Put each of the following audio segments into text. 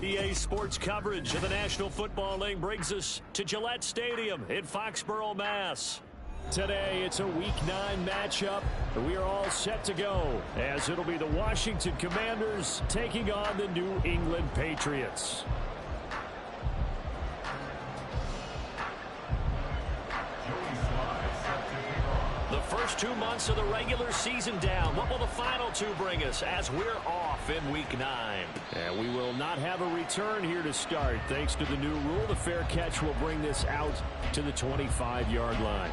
EA Sports coverage of the National Football League brings us to Gillette Stadium in Foxborough, Mass. Today, it's a Week 9 matchup. We are all set to go, as it'll be the Washington Commanders taking on the New England Patriots. The first 2 months of the regular season down. What will the final 2 bring us as we're off in Week 9? And we will not have a return here to start. Thanks to the new rule, the fair catch will bring this out to the 25-yard line.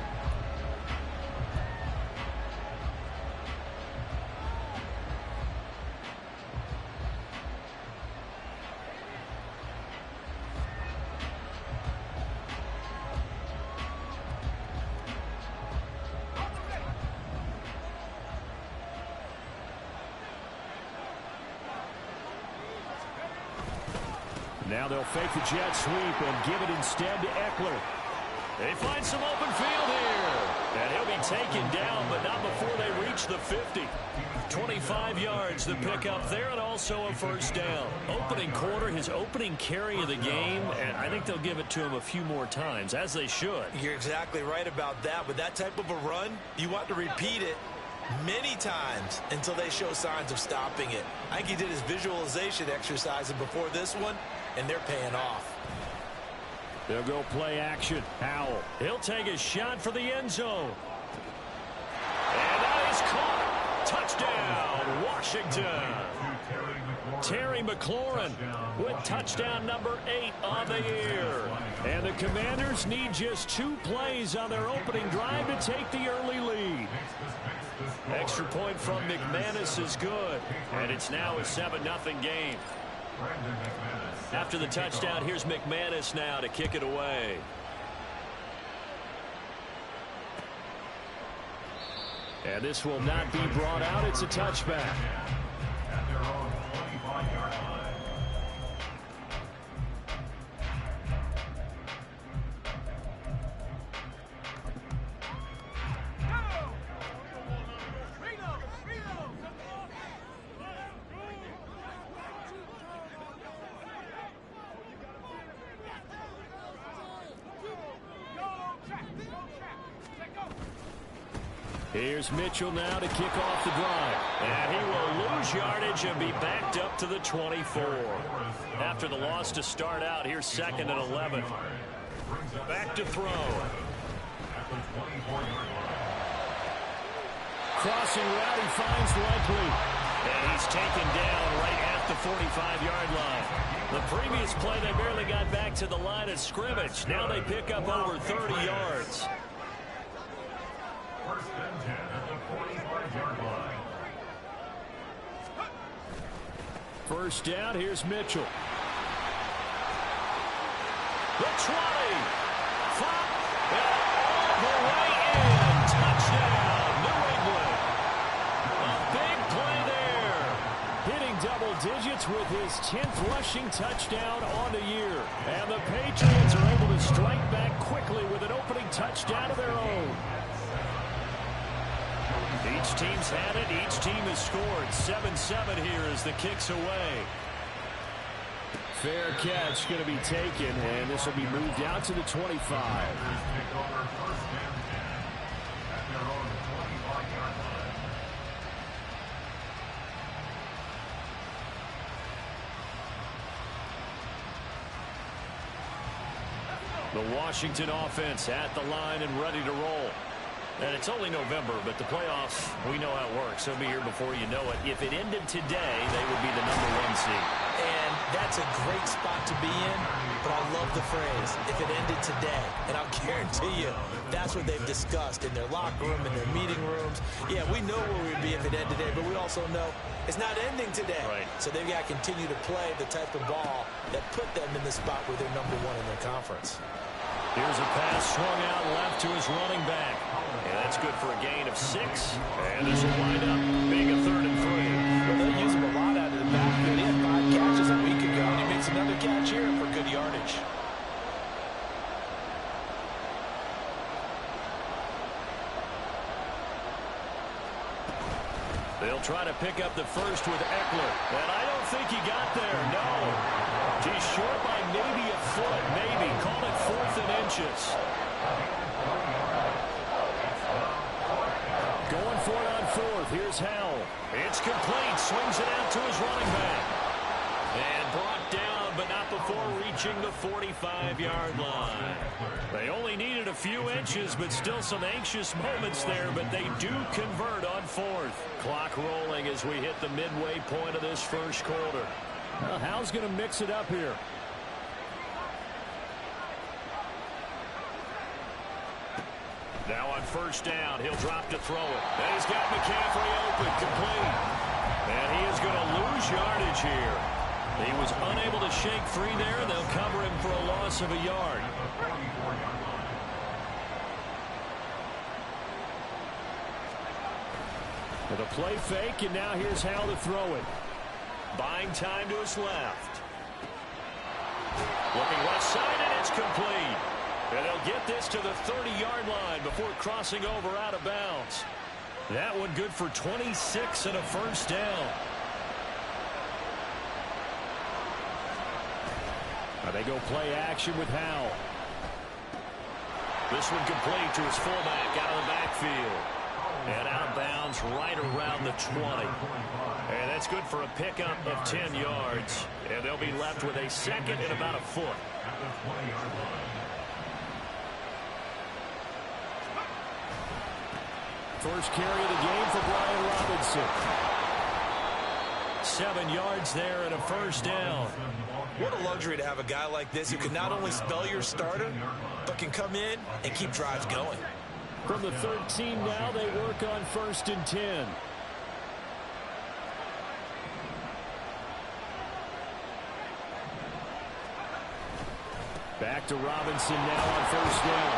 Now they'll fake the jet sweep and give it instead to Eckler. They find some open field here. And he'll be taken down, but not before they reach the 50. 25 yards the pickup there, and also a first down. Opening quarter, his opening carry of the game, and I think they'll give it to him a few more times, as they should. You're exactly right about that. With that type of a run, you want to repeat it many times until they show signs of stopping it. I think he did his visualization exercise before this one, and they're paying off. They'll go play action. Howell. He'll take a shot for the end zone. And that is caught. Touchdown, Washington. Terry McLaurin with touchdown number 8 on the year. And the Commanders need just 2 plays on their opening drive to take the early lead. Extra point from McManus is good. And it's now a 7-0 game. After the touchdown, here's McManus now to kick it away. And this will not be brought out. It's a touchback. At their own 25-yard line. Here's Mitchell now to kick off the drive. And he will lose yardage and be backed up to the 24. After the loss to start out, here's 2nd and 11. Back to throw. Crossing route, he finds Likely. And he's taken down right at the 45-yard line. The previous play, they barely got back to the line of scrimmage. Now they pick up over 30 yards. First and 10 at the 45-yard line. First down, here's Mitchell. The 20. All the way in. Touchdown, New England. A big play there. Hitting double digits with his 10th rushing touchdown on the year. And the Patriots are able to strike back quickly with an opening touchdown of their own. Each team's had it. Each team has scored. 7-7 here as the kick's away. Fair catch going to be taken, and this will be moved out to the 25. The Washington offense at the line and ready to roll. And it's only November, but the playoffs, we know how it works. They'll be here before you know it. If it ended today, they would be the #1 seed. And that's a great spot to be in, but I love the phrase, if it ended today. And I'll guarantee you, that's what they've discussed in their locker room, in their meeting rooms. Yeah, we know where we'd be if it ended today, but we also know it's not ending today. Right. So they've got to continue to play the type of ball that put them in the spot where they're #1 in their conference. Here's a pass swung out left to his running back. And that's good for a gain of 6. And this will wind up being a 3rd and 3. Well, they'll use him a lot out of the backfield. He had 5 catches a week ago, and he makes another catch here for good yardage. They'll try to pick up the first with Eckler. And I don't think he got there, no. He's short by maybe a foot, maybe. Call it 4th and inches. Going for it on 4th. Here's Howell. It's complete. Swings it out to his running back. And brought down, but not before reaching the 45-yard line. They only needed a few inches, but still some anxious moments there, but they do convert on 4th. Clock rolling as we hit the midway point of this first quarter. Well, Howell's going to mix it up here. Now on first down, he'll drop to throw it. And he's got McCaffrey open, complete. And he is going to lose yardage here. He was unable to shake free there, and they'll cover him for a loss of a yard. With a play fake, and now here's Howell to throw it. Buying time to his left. Looking left side, and it's complete. And they'll get this to the 30-yard line before crossing over out of bounds. That one good for 26 and a first down. Now they go play action with Howell. This one complete to his fullback out of the backfield. And out of bounds right around the 20. And that's good for a pickup of 10 yards. And they'll be left with a second and about a foot. First carry of the game for Brian Robinson. 7 yards there and a first down. What a luxury to have a guy like this who can not only spell your starter, but can come in and keep drives going. From the 13 now, they work on 1st and 10. Back to Robinson now on first down.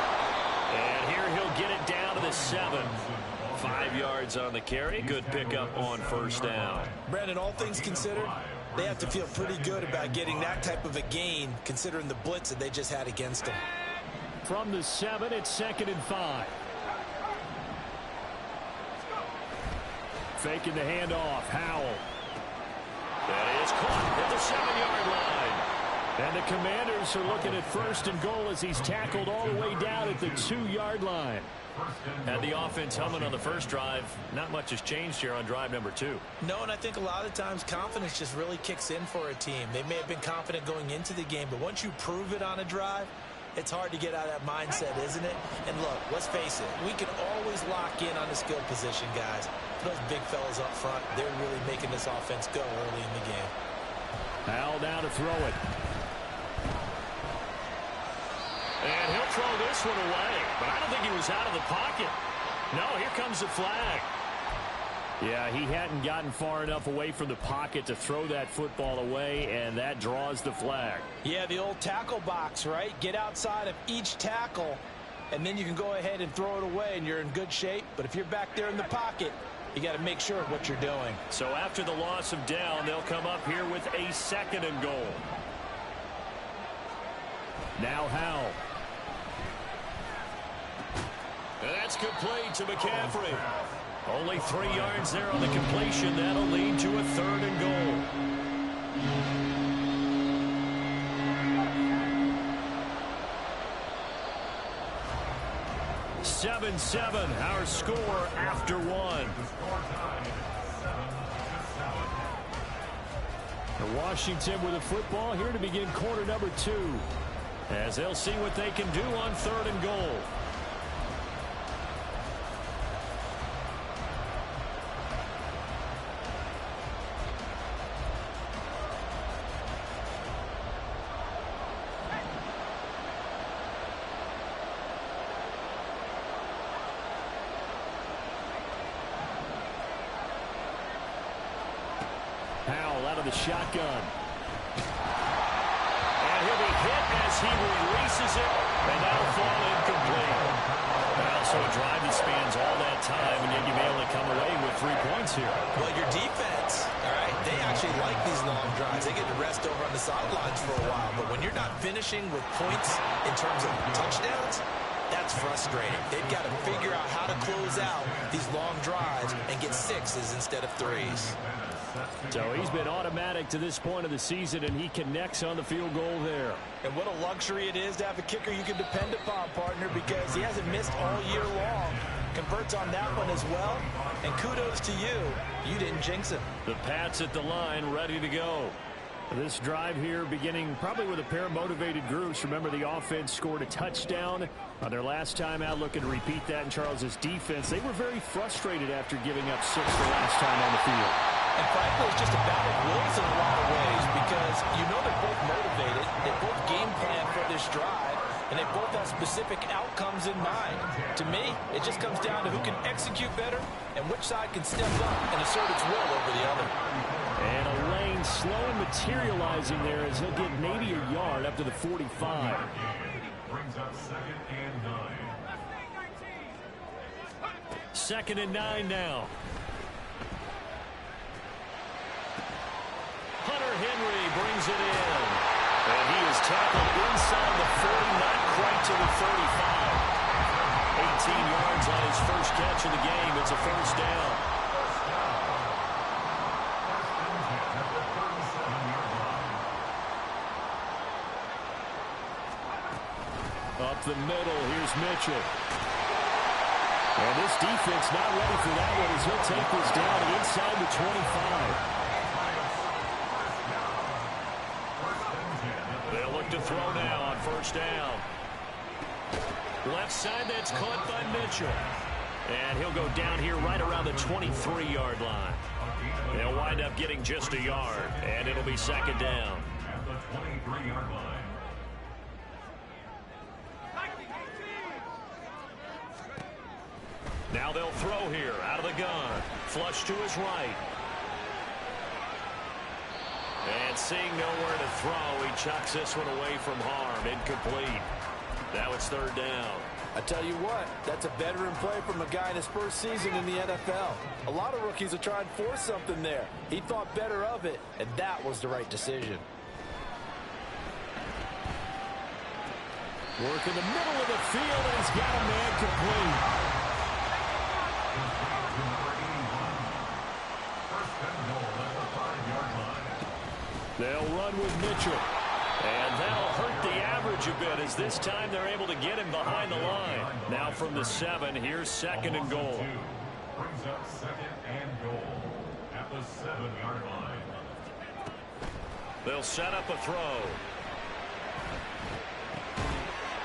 And here he'll get it down to the 7. 5 yards on the carry. Good pickup on first down. Brandon, all things considered, they have to feel pretty good about getting that type of a gain, considering the blitz that they just had against them. From the 7, it's 2nd and 5. Faking the handoff. Howell. That is caught at the 7-yard line. And the Commanders are looking at 1st and goal as he's tackled all the way down at the 2-yard line. Had the offense humming on the first drive. Not much has changed here on drive number 2. No, and I think a lot of times confidence just really kicks in for a team. They may have been confident going into the game, but once you prove it on a drive, it's hard to get out of that mindset, isn't it? And look, let's face it, we can always lock in on the skill position, guys. Those big fellas up front, they're really making this offense go early in the game. Howell down to throw it. And he'll throw this one away, but I don't think he was out of the pocket. No, here comes the flag. Yeah, he hadn't gotten far enough away from the pocket to throw that football away, and that draws the flag. Yeah, the old tackle box, right? Get outside of each tackle, and then you can go ahead and throw it away, and you're in good shape. But if you're back there in the pocket, you got to make sure of what you're doing. So after the loss of down, they'll come up here with a 2nd and goal. Now Howell. And that's complete to McCaffrey. Only 3 yards there on the completion. That'll lead to a 3rd and goal. (7-7) our score after 1. Washington with a football here to begin quarter number 2. As they'll see what they can do on 3rd and goal. Howell out of the shotgun. And he'll be hit as he releases it, and that'll fall incomplete. Well, so a drive that spans all that time, and yet you may only come away with 3 points here. Well, your defense, all right, they actually like these long drives. They get to rest over on the sidelines for a while, but when you're not finishing with points in terms of touchdowns, that's frustrating. They've got to figure out how to close out these long drives and get 6s instead of 3s. So he's been automatic to this point of the season, and he connects on the field goal there. And what a luxury it is to have a kicker you can depend upon, partner, because he hasn't missed all year long. Converts on that one as well. And kudos to you. You didn't jinx him. The Pats at the line, ready to go. This drive here beginning probably with a pair of motivated groups. Remember, the offense scored a touchdown on their last time out. Looking to repeat that in Charles's defense. They were very frustrated after giving up 6 the last time on the field. And frankly, it's just a battle of wills in a lot of ways because you know they're both motivated. They both game plan for this drive, and they both have specific outcomes in mind. To me, it just comes down to who can execute better and which side can step up and assert its will over the other. And a lane slow materializing there as he'll get maybe a yard up to the 45. Brings up 2nd and 9. 2nd and 9 now. Hunter Henry brings it in. And he is tackled inside the 40, not quite to the 35. 18 yards on his first catch of the game. It's a first down. Up the middle, here's Mitchell. And this defense not ready for that one as he'll take this down inside the 25. They'll look to throw now on first down. Left side, that's caught by Mitchell. And he'll go down here right around the 23-yard line. They'll wind up getting just a yard, and it'll be 2nd down. At the 23-yard line. Now they'll throw here out of the gun. Flush to his right. And seeing nowhere to throw, he chucks this one away from harm. Incomplete. Now it's 3rd down. I tell you what, that's a veteran play from a guy in his first season in the NFL. A lot of rookies are trying to force something there. He thought better of it, and that was the right decision. Work in the middle of the field, and he's got a man complete. They'll run with Mitchell. And that'll hurt the average a bit as this time they're able to get him behind the line. Now from the 7, here's 2nd and goal. Brings up 2nd and goal at the 7-yard line. They'll set up a throw.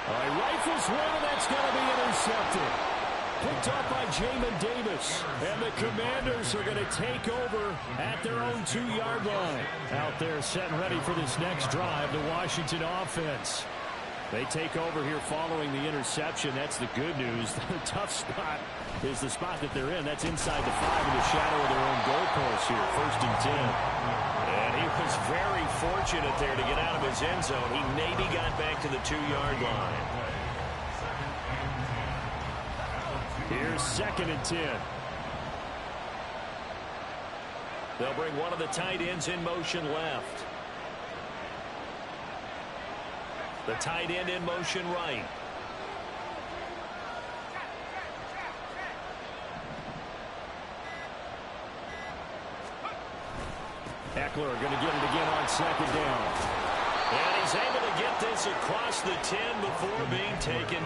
All right, rifles one, and that's going to be intercepted. Picked up by Jamin Davis. And the Commanders are going to take over at their own 2-yard line. Out there set and ready for this next drive, the Washington offense. They take over here following the interception. That's the good news. The tough spot is the spot that they're in. That's inside the 5 in the shadow of their own goalpost here. 1st and 10. And he was very fortunate there to get out of his end zone. He maybe got back to the 2-yard line. Here's 2nd and 10. They'll bring one of the tight ends in motion left. The tight end in motion right. Eckler going to get it again on 2nd down. And he's able to get this across the 10 before being taken.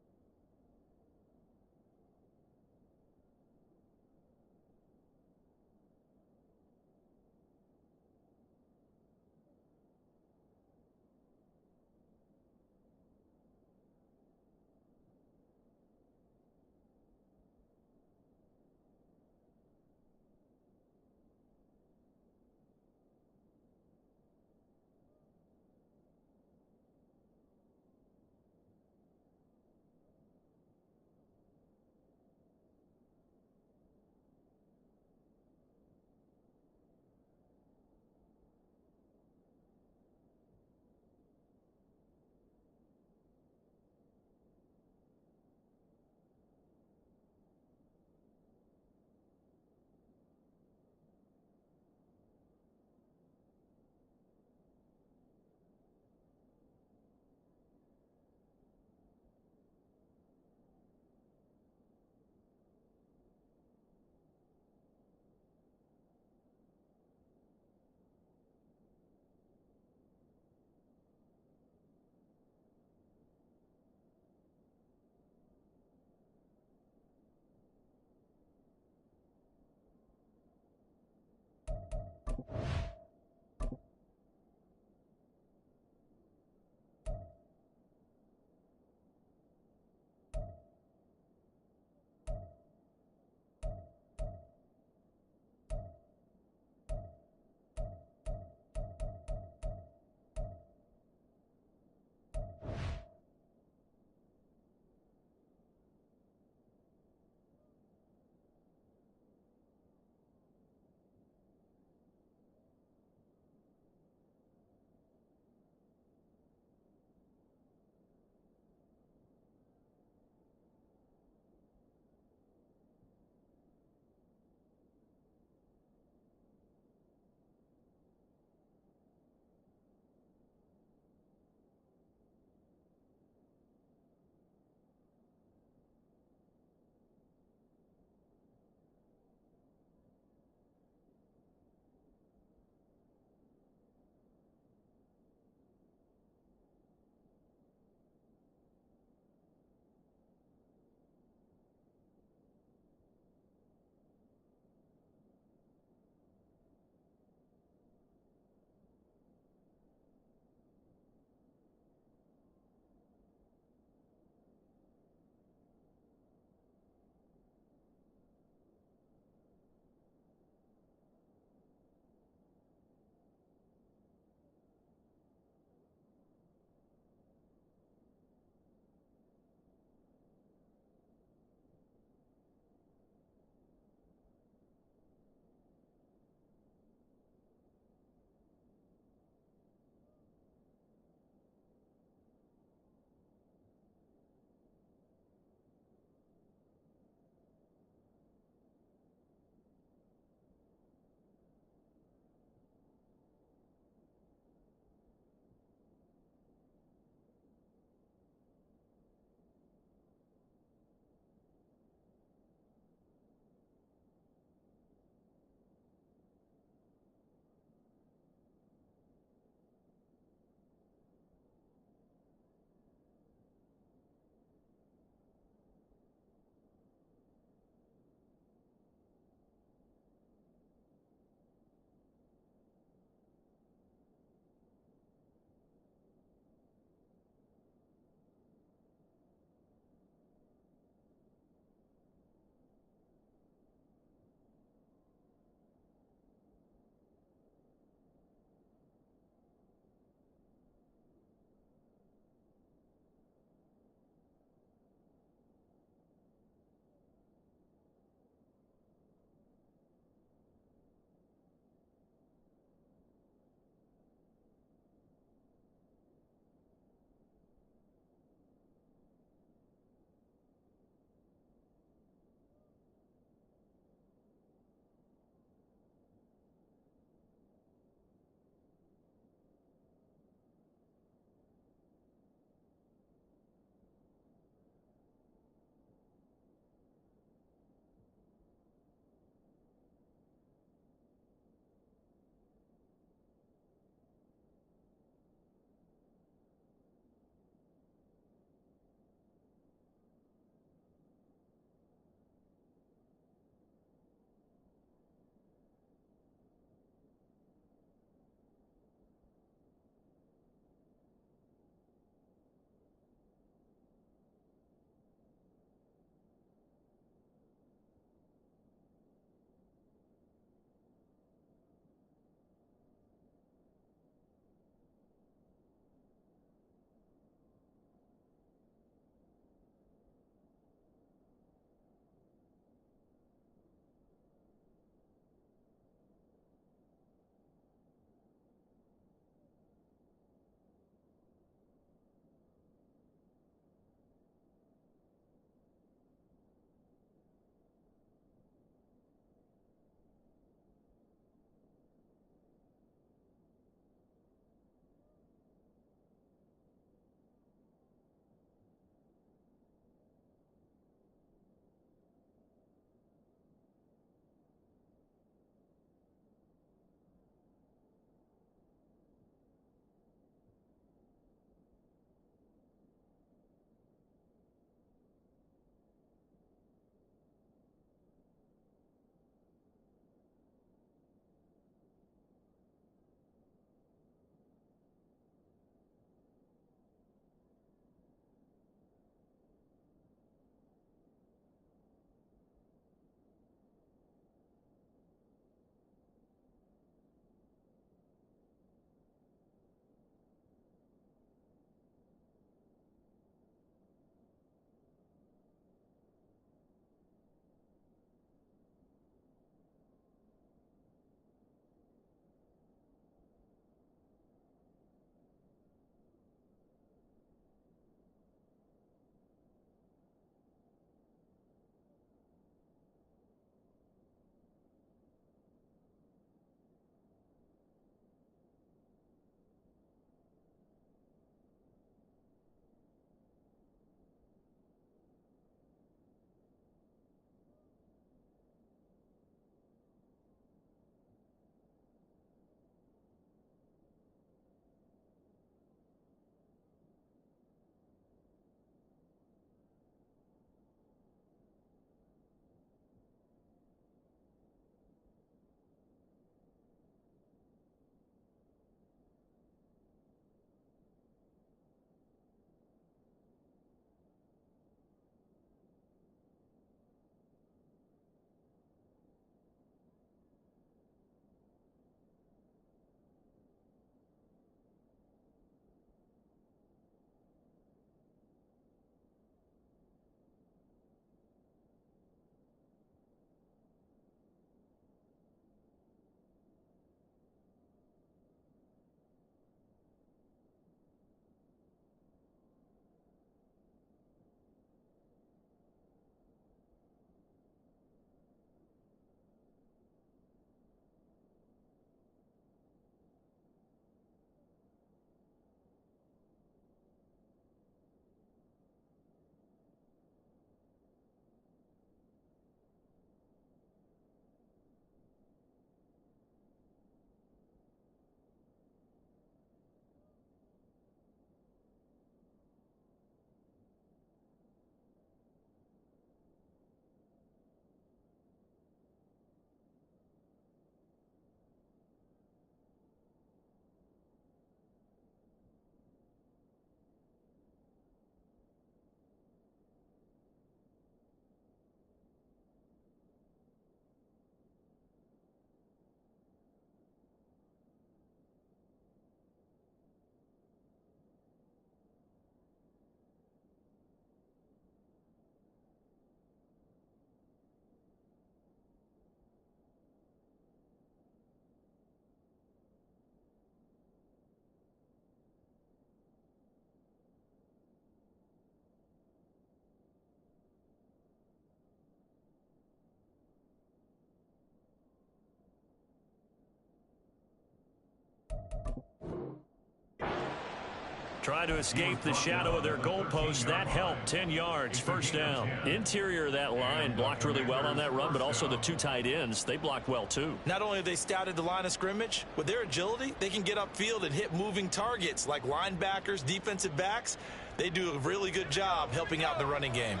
Trying to escape the shadow of their goalpost. That helped. 10 yards, first down. Interior of that line blocked really well on that run, but also the two tight ends, they blocked well too. Not only have they scouted the line of scrimmage, with their agility, they can get upfield and hit moving targets like linebackers, defensive backs. They do a really good job helping out the running game.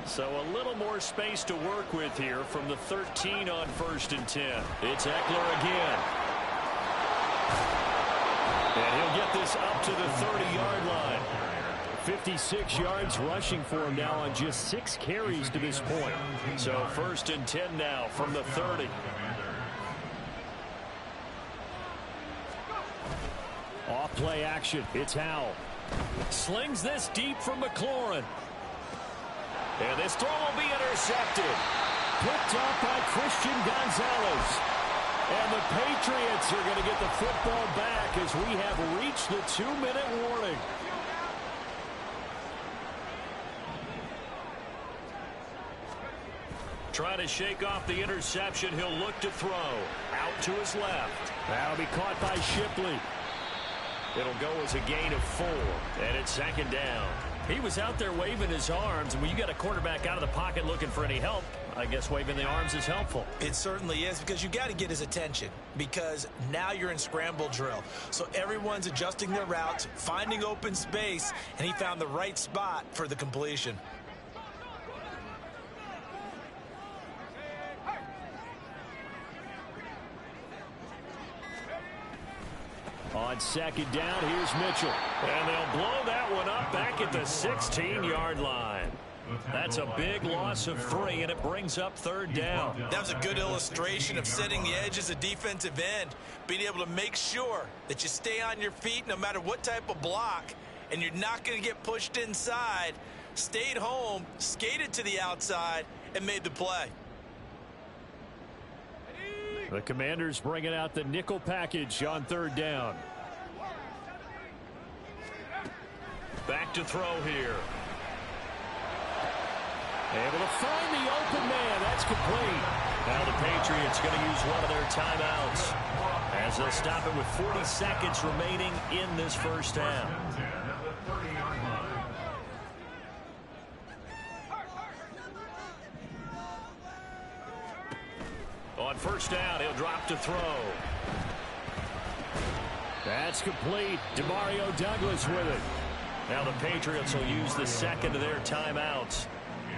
So a little more space to work with here from the 13 on 1st and 10. It's Eckler again. And he'll get this up to the 30-yard line. 56 yards rushing for him now on just 6 carries to this point. So 1st and 10 now from the 30. Off play action. It's Howell. Slings this deep from McLaurin. And this throw will be intercepted. Picked off by Christian Gonzalez. And the Patriots are going to get the football back as we have reached the 2-minute warning. Trying to shake off the interception. He'll look to throw. Out to his left. That'll be caught by Shipley. It'll go as a gain of 4. And it's 2nd down. He was out there waving his arms, and when you got a quarterback out of the pocket looking for any help, I guess waving the arms is helpful. It certainly is, because you got to get his attention, because now you're in scramble drill. So everyone's adjusting their routes, finding open space, and he found the right spot for the completion. On 2nd down, here's Mitchell. And they'll blow that one up back at the 16-yard line. That's a big loss of 3, and it brings up 3rd down. That was a good illustration of setting the edge as a defensive end, being able to make sure that you stay on your feet no matter what type of block, and you're not going to get pushed inside. Stayed home, skated to the outside, and made the play. The Commanders bringing out the nickel package on 3rd down. Back to throw here. Able to find the open man. That's complete. Now the Patriots going to use one of their timeouts as they'll stop it with 40 seconds remaining in this first half. On 1st down, he'll drop to throw. That's complete. Demario Douglas with it. Now the Patriots will use the 2nd of their timeouts.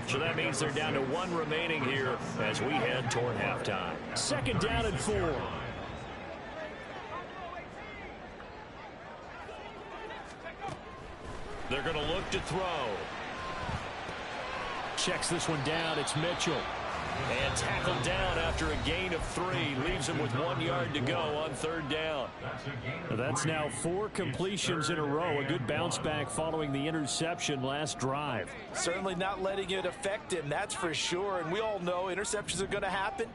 So that means they're down to 1 remaining here as we head toward halftime. 2nd down and 4. They're going to look to throw. Checks this one down. It's Mitchell. And tackled down after a gain of 3. Leaves him with 1 yard to go on 3rd down. That's now 4 completions in a row. A good bounce back following the interception last drive. Certainly not letting it affect him, that's for sure. And we all know interceptions are going to happen.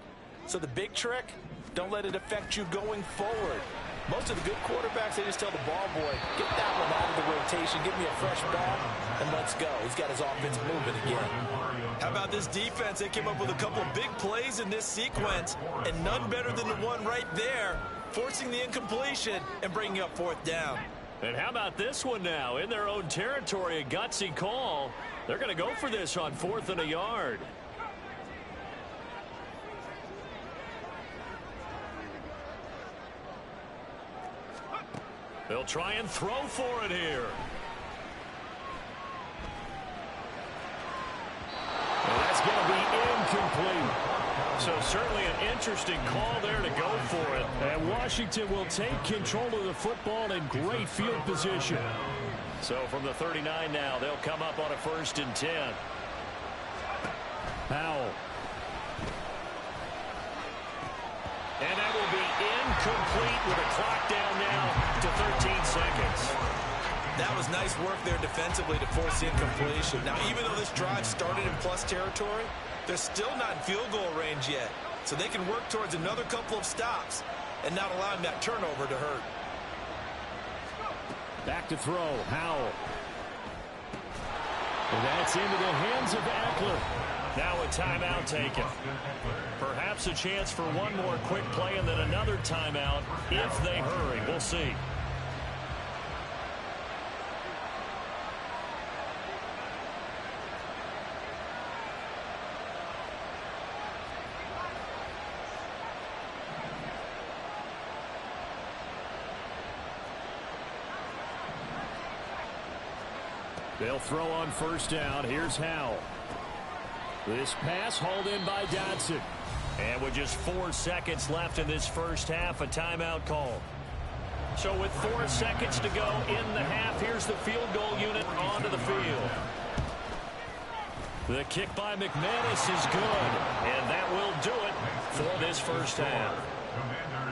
So the big trick, don't let it affect you going forward. Most of the good quarterbacks, they just tell the ball boy, get that one out of the rotation, give me a fresh ball, and let's go. He's got his offense moving again. How about this defense? They came up with a couple of big plays in this sequence, and none better than the one right there, forcing the incompletion and bringing up 4th down. And how about this one now? In their own territory, a gutsy call. They're going to go for this on 4th and a yard. They'll try and throw for it here. And that's going to be incomplete. So certainly an interesting call there to go for it. And Washington will take control of the football in great field position. So from the 39 now, they'll come up on a 1st and 10. Howell. And that will be incomplete with a clock down now to 13 seconds. That was nice work there defensively to force the incompletion. Now, even though this drive started in plus territory, they're still not in field goal range yet. So they can work towards another couple of stops and not allowing that turnover to hurt. Back to throw, Howell. And that's into the hands of Eckler. Now a timeout taken. Perhaps a chance for one more quick play and then another timeout if they hurry. We'll see. They'll throw on first down. Here's Howell. This pass hauled in by Dodson. And with just 4 seconds left in this first half, a timeout call. So with 4 seconds to go in the half, here's the field goal unit onto the field. The kick by McManus is good, and that will do it for this first half.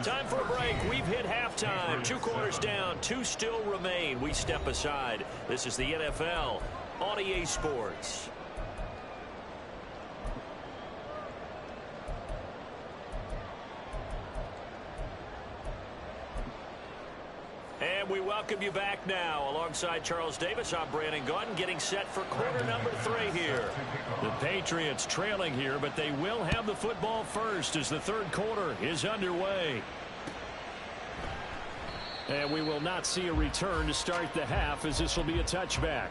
Time for a break. We've hit halftime. 2 quarters down, 2 still remain. We step aside. This is the NFL on EA Sports. And we welcome you back now. Alongside Charles Davis, I'm Brandon Gaudin, getting set for quarter number 3 here. The Patriots trailing here, but they will have the football first as the third quarter is underway. And we will not see a return to start the half, as this will be a touchback.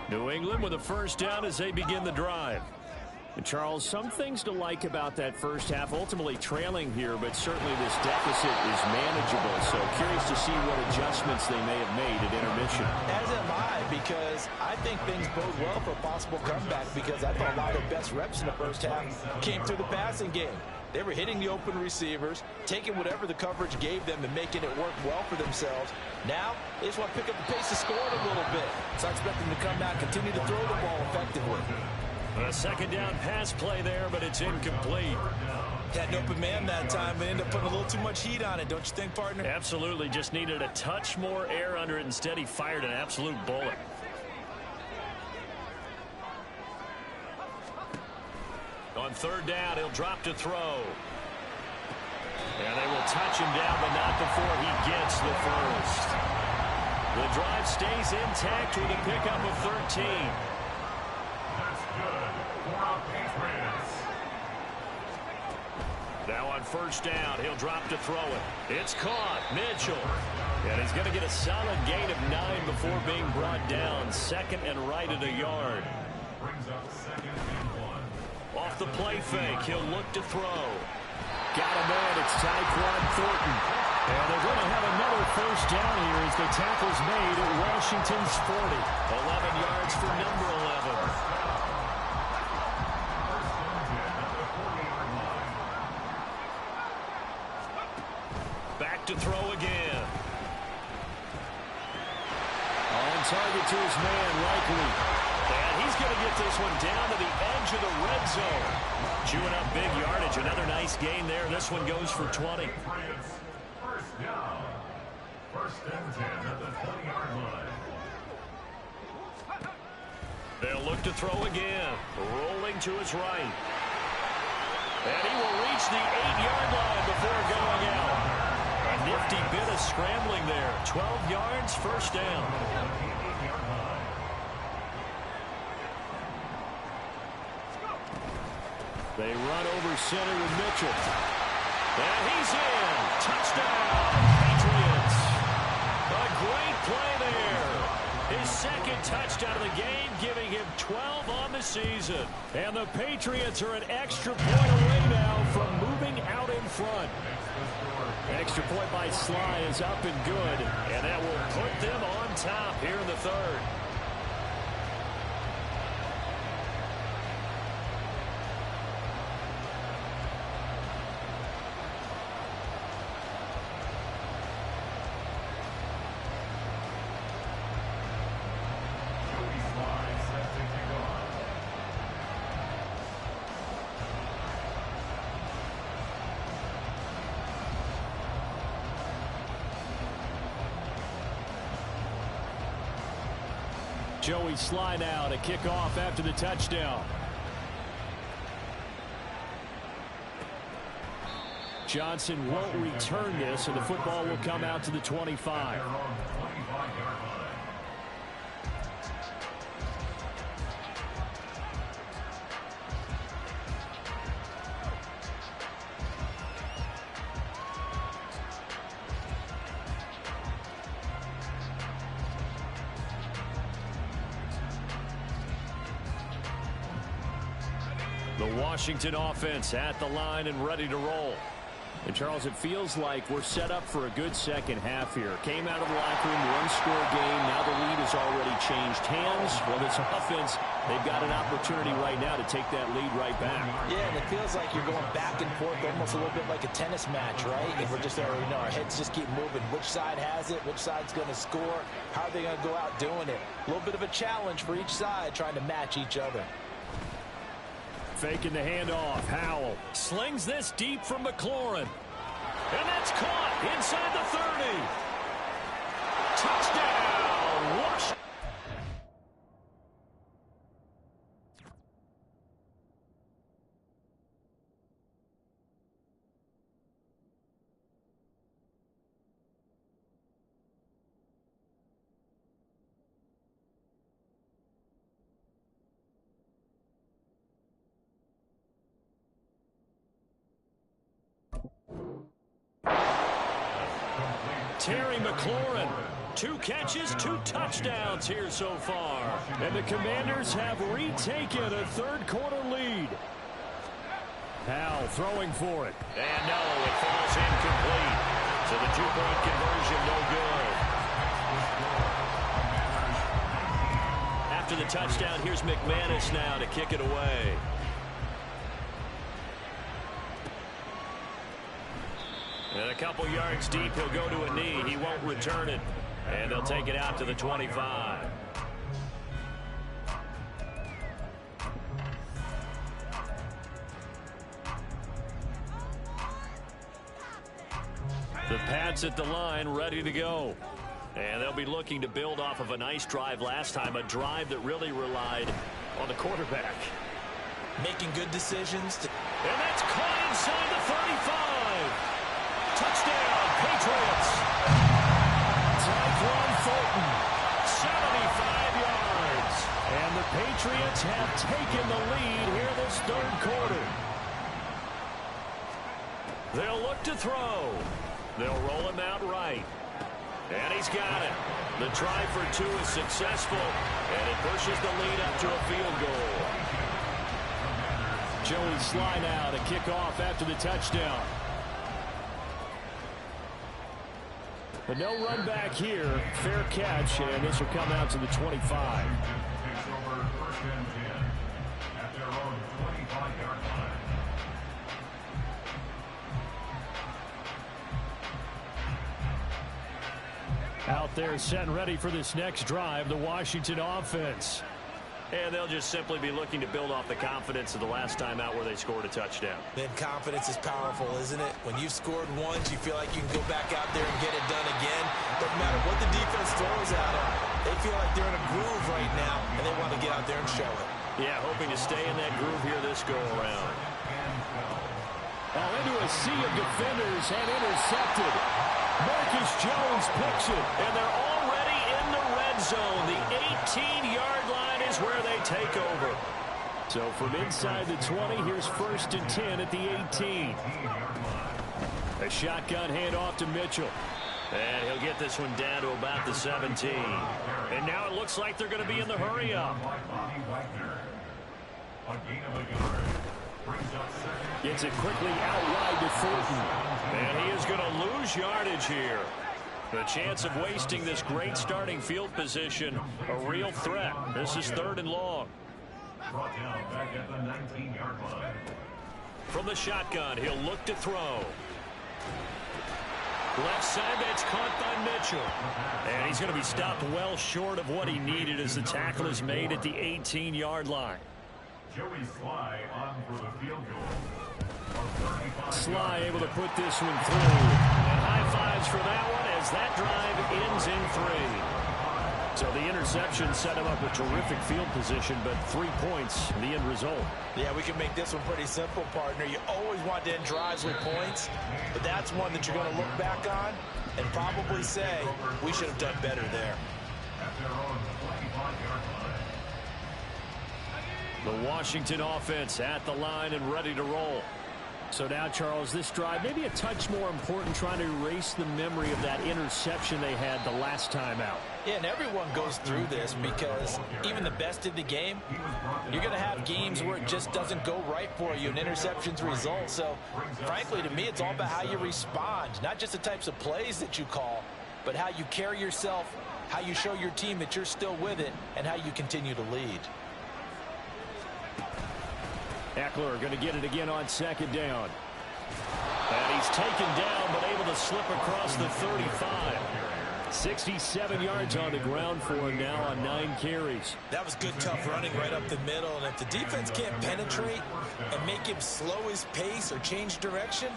New England with a first down as they begin the drive. And Charles, some things to like about that first half, ultimately trailing here, but certainly this deficit is manageable. So curious to see what adjustments they may have made at intermission. As am I, because I think things bode well for a possible comeback, because I thought a lot of the best reps in the first half came through the passing game. They were hitting the open receivers, taking whatever the coverage gave them and making it work well for themselves. Now, they just want to pick up the pace of scoring a little bit. So I expect them to come out, continue to throw the ball effectively. A second down pass play there, but it's incomplete. Had an open man that time, but ended up putting a little too much heat on it, don't you think, partner? Absolutely. Just needed a touch more air under it. Instead, he fired an absolute bullet. On third down, he'll drop to throw. And they will touch him down, but not before he gets the first. The drive stays intact with a pickup of 13. Now on first down, he'll drop to throw it. It's caught. Mitchell. And he's going to get a solid gain of 9 before being brought down. Second and right at a yard. Off the play fake, he'll look to throw. Got a man. It's Tyquan Thornton. And they're going to have another first down here as the tackle's made at Washington's 40. 11 yards for number 11. To throw again. On target to his man, Likely. And he's going to get this one down to the edge of the red zone. Chewing up big yardage. Another nice gain there. This one goes for 20. First down. First and 10 at the 20-yard line. They'll look to throw again. Rolling to his right. And he will reach the 8-yard line before going out. Nifty bit of scrambling there. 12 yards, first down. They run over center with Mitchell. And he's in. Touchdown, Patriots. A great play there. His second touchdown of the game, giving him 12 on the season. And the Patriots are an extra point away now from moving out in front. Extra point by Sly is up and good, and that will put them on top here in the third. Joey Sly now to kick off after the touchdown. Johnson won't return this, and the football will come out to the 25. The Washington offense at the line and ready to roll. And, Charles, it feels like we're set up for a good second half here. Came out of the locker room, one-score game. Now the lead has already changed hands. Well, this offense, they've got an opportunity right now to take that lead right back. Yeah, and it feels like you're going back and forth almost a little bit like a tennis match, right? And we're just already know our heads just keep moving. Which side has it? Which side's going to score? How are they going to go out doing it? A little bit of a challenge for each side trying to match each other. Faking the handoff. Howell slings this deep from McLaurin. And that's caught inside the 30. Touchdown, Washington. Terry McLaurin, 2 catches, 2 touchdowns here so far. And the Commanders have retaken a third-quarter lead. Howell throwing for it. And no, it falls incomplete. So the 2-point conversion, no good. After the touchdown, here's McManus now to kick it away. And a couple yards deep, he'll go to a knee. He won't return it. And they'll take it out to the 25. The Pats at the line, ready to go. And they'll be looking to build off of a nice drive last time, a drive that really relied on the quarterback. Making good decisions. And that's caught inside the 35. Touchdown, Patriots. Tyquan Thornton, 75 yards. And the Patriots have taken the lead here this third quarter. They'll look to throw. They'll roll him out right. And he's got it. The try for 2 is successful, and it pushes the lead up to a field goal. Joey Sly now to kick off after the touchdown. But no run back here. Fair catch, and this will come out to the 25. Takes over 1st and 10 at their own 25-yard line. Out there set and ready for this next drive, the Washington offense. And they'll just simply be looking to build off the confidence of the last time out where they scored a touchdown. Then confidence is powerful, isn't it? When you've scored once, you feel like you can go back out there and get it done again. Doesn't matter what the defense throws at them. They feel like they're in a groove right now, and they want to get out there and show it. Yeah, hoping to stay in that groove here this go-around. Into a sea of defenders and intercepted. Marcus Jones picks it, and they're already in the red zone. The 18-yard line is where they take over. So from inside the 20, here's 1st and 10 at the 18. A shotgun handoff to Mitchell. And he'll get this one down to about the 17. And now it looks like they're going to be in the hurry-up. Gets it quickly out wide to Thornton. And he is going to lose yardage here. The chance of wasting this great starting field position, a real threat. This is 3rd and long. Brought down back at the 19-yard line. From the shotgun, he'll look to throw. Left side, that's caught by Mitchell. And he's going to be stopped well short of what he needed as the tackle is made at the 18-yard line. Joey Sly on for the field goal. Sly able to put this one through. And high fives for that one as that drive ends in 3. So the interception set him up a terrific field position, but 3 points, the end result. Yeah, we can make this one pretty simple, partner. You always want to end drives with points, but that's one that you're going to look back on and probably say, we should have done better there. At their own 25-yard line. The Washington offense at the line and ready to roll. So now, Charles, this drive, maybe a touch more important, trying to erase the memory of that interception they had the last time out. Yeah, and everyone goes through this because even the best in the game, you're going to have games where it just doesn't go right for you, and interceptions result. So, frankly, to me, it's all about how you respond, not just the types of plays that you call, but how you carry yourself, how you show your team that you're still with it, and how you continue to lead. Eckler going to get it again on second down. And he's taken down, but able to slip across the 35. 67 yards on the ground for him now on 9 carries. That was good, tough running right up the middle. And if the defense can't penetrate and make him slow his pace or change direction,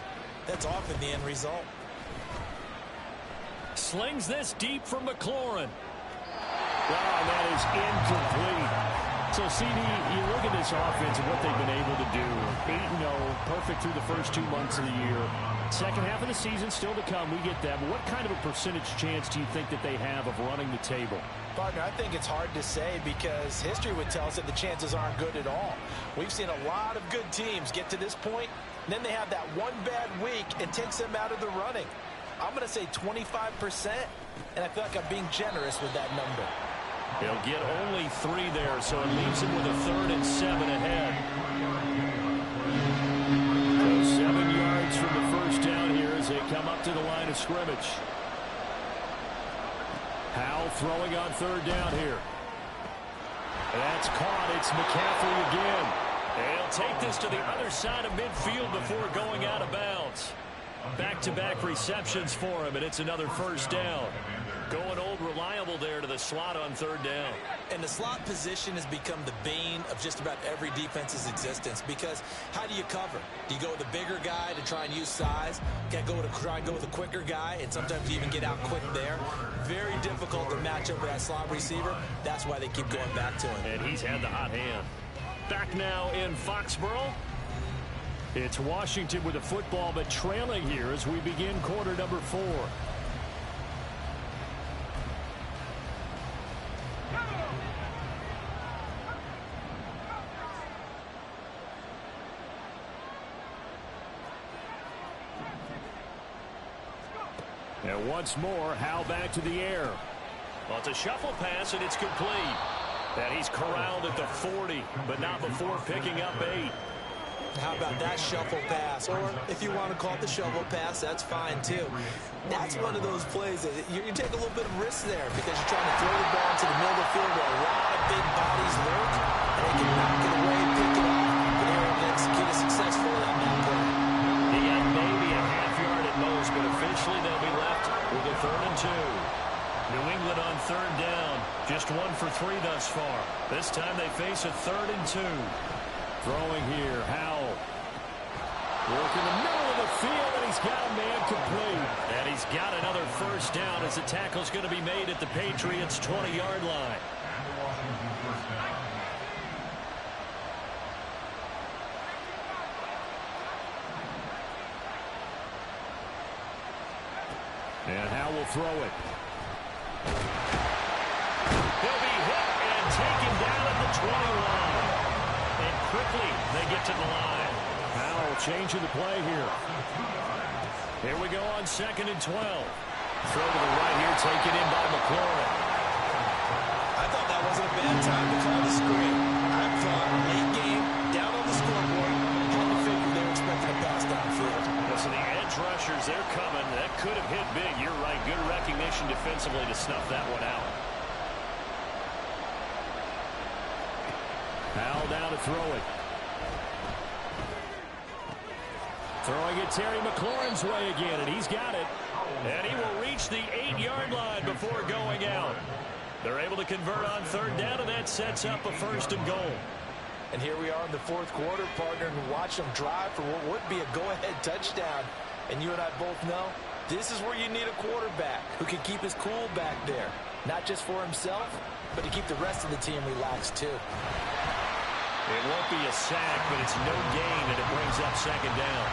that's often the end result. Slings this deep from McLaurin. Wow, that is incomplete. So, CD, you look at this offense and what they've been able to do. 8-0, perfect through the first 2 months of the year. Second half of the season still to come. We get that. But what kind of a percentage chance do you think that they have of running the table? Partner, I think it's hard to say because history would tell us that the chances aren't good at all. We've seen a lot of good teams get to this point, and then they have that one bad week and takes them out of the running. I'm going to say 25%, and I feel like I'm being generous with that number. He'll get only 3 there, so it leaves him with a 3rd and 7 ahead. So 7 yards from the first down here as they come up to the line of scrimmage. Howell throwing on 3rd down here. That's caught. It's McCaffrey again. And he'll take this to the other side of midfield before going out of bounds. Back-to-back receptions for him, and it's another first down. Going old reliable there to the slot on 3rd down. And the slot position has become the bane of just about every defense's existence because how do you cover? Do you go with a bigger guy to try and use size? Can't go with try and go with a quicker guy, and sometimes you even get out quick there. Very difficult to match up with that slot receiver. That's why they keep going back to him. And he's had the hot hand. Back now in Foxborough. It's Washington with the football, but trailing here as we begin quarter number 4. And once more, Howell back to the air. Well, it's a shuffle pass, and it's complete. And he's corralled at the 40, but not before picking up 8. How about that shuffle pass? Or if you want to call it the shovel pass, that's fine too. That's one of those plays that you take a little bit of risk there because you're trying to throw the ball into the middle of the field where a lot of big bodies lurk, and they can knock it away and pick it off. But they were able to execute it successfully on that play. He got maybe a half yard at most, but officially they'll be left with a 3rd and 2. New England on 3rd down. Just 1 for 3 thus far. This time they face a 3rd and 2. Throwing here, Howell. Working the middle of the field, and he's got a man complete. And he's got another first down as the tackle's going to be made at the Patriots' 20-yard line. And Howell will throw it. He'll be hit and taken down at the 21. And quickly they get to the line. Howell changing the play here. Here we go on 2nd and 12. Throw to the right here, taken in by McLaurin. I thought that wasn't a bad time to call the screen. I thought late game, down on the scoreboard, had to figure they're expecting a pass downfield. So the edge rushers, they're coming. That could have hit big. You're right. Good recognition defensively to snuff that one out. Howell down to throw it. Throwing it Terry McLaurin's way again, and he's got it. And he will reach the 8-yard line before going out. They're able to convert on 3rd down, and that sets up a 1st and goal. And here we are in the 4th quarter, partner, and watch them drive for what would be a go-ahead touchdown. And you and I both know this is where you need a quarterback who can keep his cool back there. Not just for himself, but to keep the rest of the team relaxed too. It won't be a sack, but it's no gain, and it brings up 2nd down.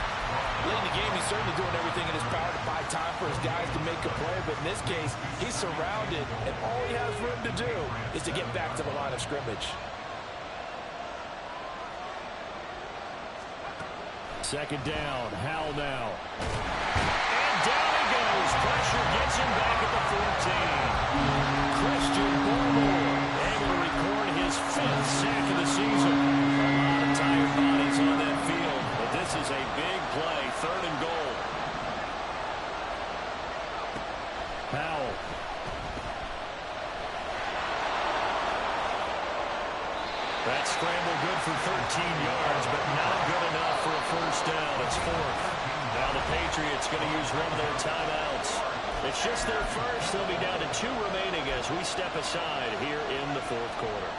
Late in the game, he's certainly doing everything in his power to buy time for his guys to make a play, but in this case, he's surrounded, and all he has room to do is to get back to the line of scrimmage. Second down, Howell now. And down he goes. Pressure gets him back at the 14. Christian Barmore able to record his 5th sack of the season. A lot of tired bodies on that field, but this is a big play, 3rd and goal. Howell. That scramble good for 13 yards, but not good enough for a first down. It's 4th. Now the Patriots going to use one of their timeouts. It's just their first. They'll be down to 2 remaining as we step aside here in the 4th quarter.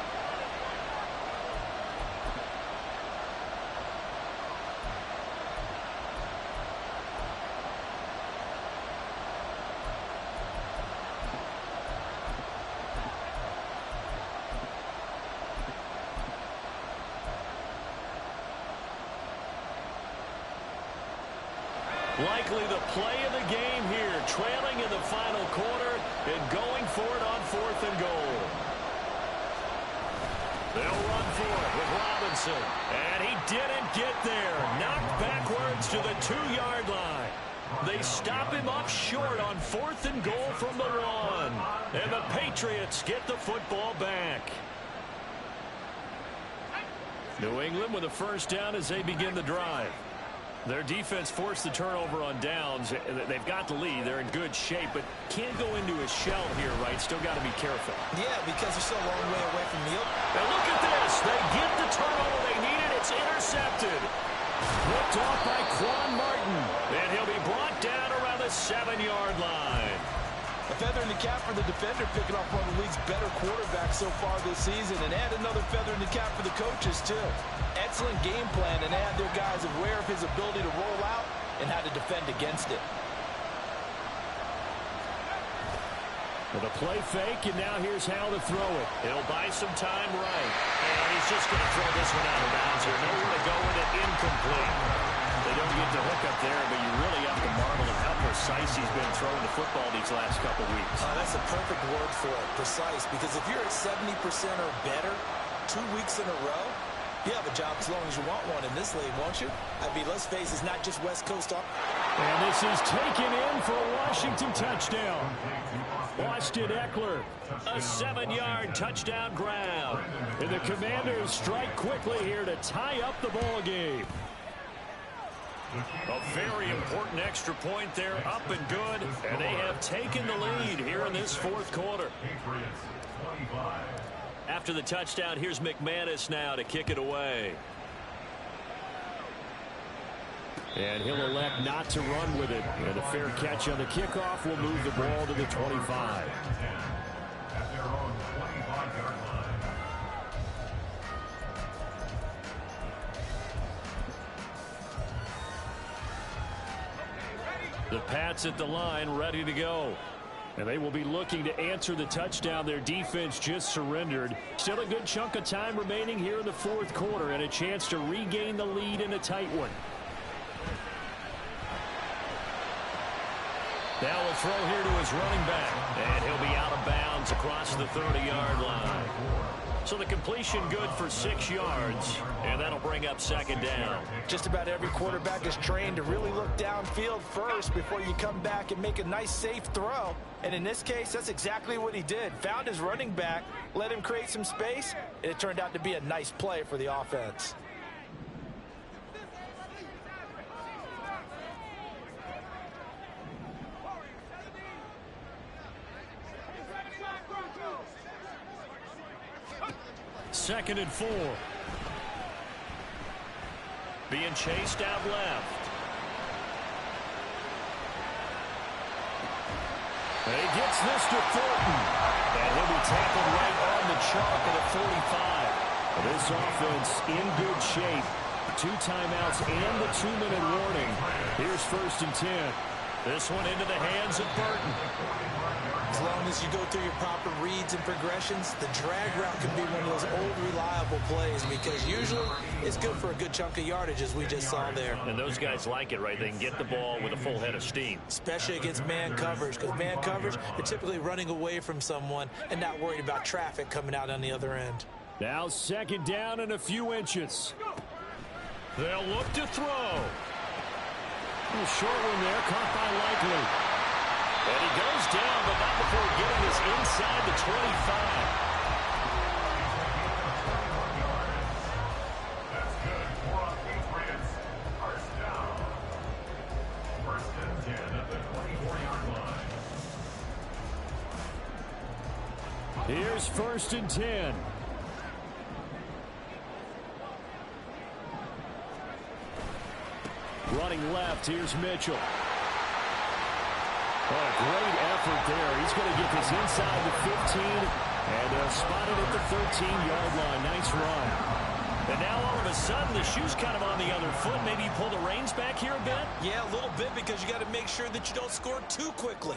Likely the play of the game here, trailing in the final quarter and going for it on 4th and goal. They'll run for it with Robinson, and he didn't get there. Knocked backwards to the 2-yard line. They stop him up short on 4th and goal from the 1, and the Patriots get the football back. New England with a first down as they begin the drive. Their defense forced the turnover on downs. They've got the lead. They're in good shape, but can't go into a shell here, right? Still got to be careful. Yeah, because they're still a long way away from the open. And look at this. They get the turnover they needed. It's intercepted. Looked off by Quan Martin. And he'll be brought down around the 7-yard line. A feather in the cap for the defender, picking off one of the league's better quarterbacks so far this season, and add another feather in the cap for the coaches, too. Excellent game plan, and they have their guys aware of his ability to roll out and how to defend against it. With a play fake, and now here's how to throw it. He'll buy some time right. And he's just going to throw this one out of bounds here. Nowhere to go with it, incomplete. They don't get the hook up there, but you really have to marvel at how precise he's been throwing the football these last couple weeks. That's a perfect word for it, precise, because if you're at 70% or better 2 weeks in a row, you have a job as long as you want one in this league, won't you? I mean, let's face it, it's not just West Coast. And this is taken in for a Washington touchdown. Austin Eckler, a 7-yard touchdown grab. And the Commanders strike quickly here to tie up the ball game. A very important extra point there, up and good, and they have taken the lead here in this 4th quarter. After the touchdown, here's McManus now to kick it away. And he'll elect not to run with it. And a fair catch on the kickoff will move the ball to the 25. At their own 25-yard line. The Pats at the line, ready to go. And they will be looking to answer the touchdown their defense just surrendered. Still a good chunk of time remaining here in the 4th quarter and a chance to regain the lead in a tight one. Now a throw here to his running back. And he'll be out of bounds across the 30-yard line. So the completion good for 6 yards, and that'll bring up 2nd down. Just about every quarterback is trained to really look downfield first before you come back and make a nice, safe throw. And in this case, that's exactly what he did. Found his running back, let him create some space, and it turned out to be a nice play for the offense. Second and 4. Being chased out left. And he gets this to Thornton. And he'll be tackled right on the chalk at a 45. This offense in good shape. 2 timeouts and the 2-minute warning. Here's 1st and 10. This one into the hands of Burton. As long as you go through your proper reads and progressions, the drag route can be one of those old reliable plays because usually it's good for a good chunk of yardage as we just saw there. And those guys like it, right? They can get the ball with a full head of steam. Especially against man coverage, because man coverage, they're typically running away from someone and not worried about traffic coming out on the other end. Now 2nd down and a few inches. They'll look to throw. A short one there, caught by Likely. And he goes down, but not before getting this inside the 25. That's good. 4 on Patriots. First down. First and 10 at the 24-yard line. Here's first and 10. Running left, here's Mitchell. Oh, a great effort there. He's going to get this inside the 15 and spotted at the 13-yard line. Nice run. And now all of a sudden the shoe's kind of on the other foot. Maybe you pull the reins back here a bit? Yeah, a little bit, because you got to make sure that you don't score too quickly.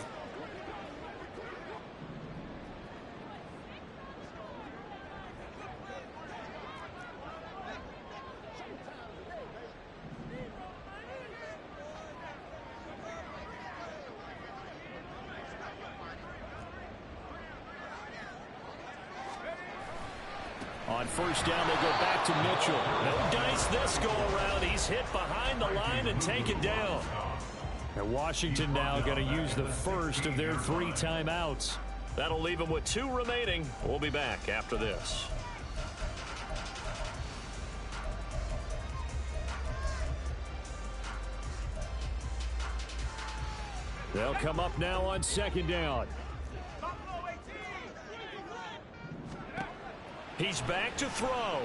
On first down, they go back to Mitchell. No dice this go around. He's hit behind the line and taken down. And Washington now going to use the first of their 3 timeouts. That'll leave them with 2 remaining. We'll be back after this. They'll come up now on second down. He's back to throw.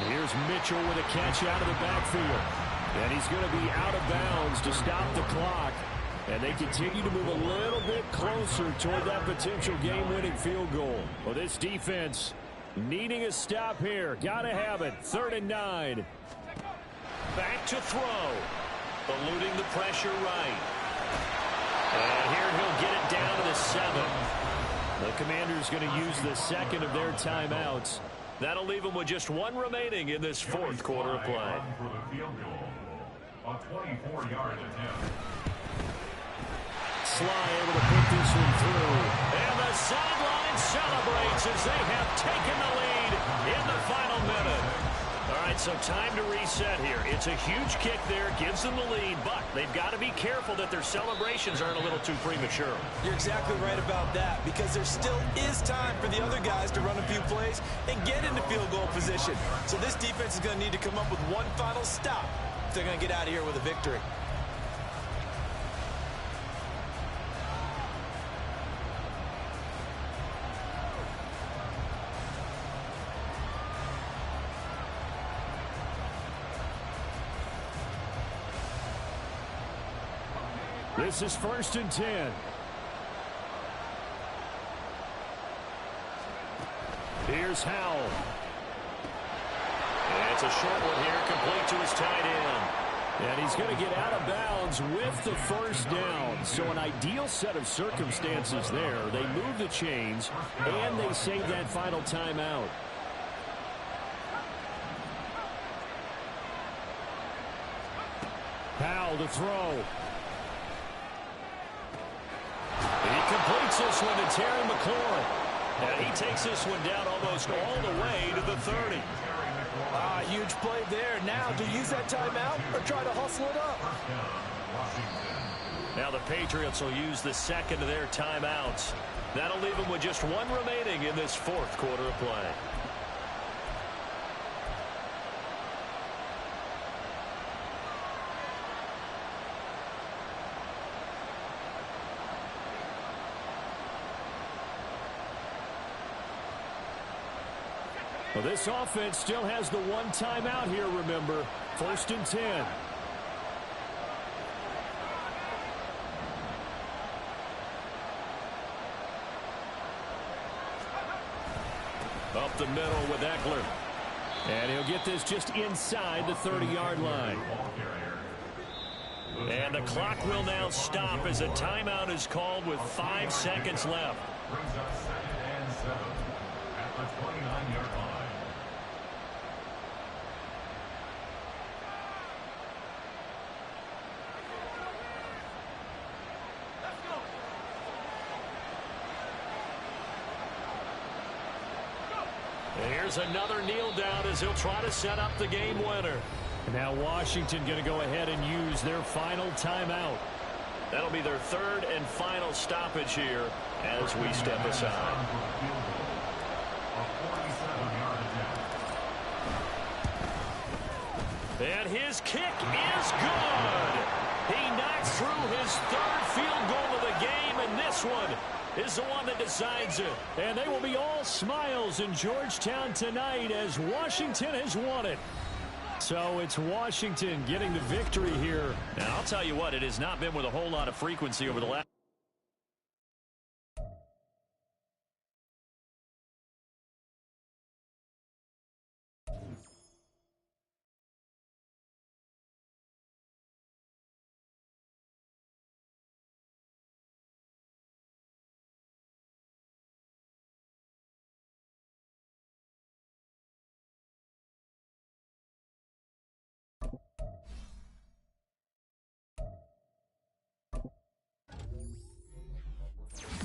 Here's Mitchell with a catch out of the backfield. And he's going to be out of bounds to stop the clock. And they continue to move a little bit closer toward that potential game-winning field goal. Well, this defense needing a stop here. Got to have it. 3rd and 9. Back to throw. Eluding the pressure right. And here he'll get it down to the 7. The Commanders going to use the second of their timeouts. That'll leave them with just 1 remaining in this 4th quarter of play. For the field goal. A 24-yard attempt. Sly able to put this one through. And the sideline celebrates as they have taken the lead in the final minute. All right, so time to reset here. It's a huge kick there, gives them the lead, but they've got to be careful that their celebrations aren't a little too premature. You're exactly right about that, because there still is time for the other guys to run a few plays and get into field goal position. So this defense is going to need to come up with one final stop if they're going to get out of here with a victory. This is 1st and 10. Here's Howell. And it's a short one here, complete to his tight end. And he's going to get out of bounds with the first down. So an ideal set of circumstances there. They move the chains, and they save that final timeout. Howell to throw. He completes this one to Terry McLaurin. And he takes this one down almost all the way to the 30. Huge play there. Now, do you use that timeout or try to hustle it up? Now the Patriots will use the second of their timeouts. That'll leave them with just 1 remaining in this 4th quarter of play. Well, this offense still has the 1 timeout here, remember. 1st and 10. Up the middle with Eckler. And he'll get this just inside the 30-yard line. And the clock will now stop as a timeout is called with 5 seconds left. Brings up 2nd and 7 at the 29-yard line. And There's another kneel down as he'll try to set up the game winner. And now Washington going to go ahead and use their final timeout. That'll be their third and final stoppage here as we step aside. And his kick is good. He knocks through his third field goal of the game, and this one is the one that decides it. And they will be all smiles in Georgetown tonight as Washington has won it. So it's Washington getting the victory here. And I'll tell you what, it has not been with a whole lot of frequency over the last